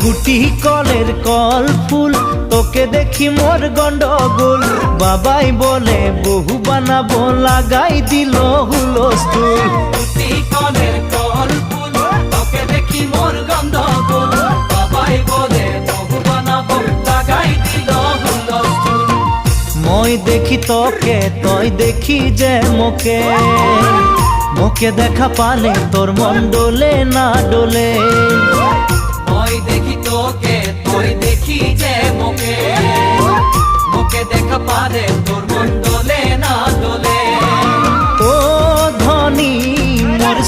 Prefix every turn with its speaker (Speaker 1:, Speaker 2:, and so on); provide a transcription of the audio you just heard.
Speaker 1: গুটি কলের কল ফুল তোকে দেখি মোর গন্ডগোল বাবাই বলে বহু বানাবো লাগাই দিল হুলস্থুল
Speaker 2: গুটি কলের কল ফুল তোকে দেখি মোর গন্ডগোল বাবাই বলে বহু বানাবো লাগাই দিল হুলস্থুল
Speaker 1: মই দেখি তোকে তই দেখি যে মোকে মোকে দেখা পালে তোর মন ডোলে না ডোলে
Speaker 2: মই দেখি তোকে তুই দেখি যে মোকে মোকে দেখা পারে তোর মন দোলে না দোলে
Speaker 1: ও ধনী মোর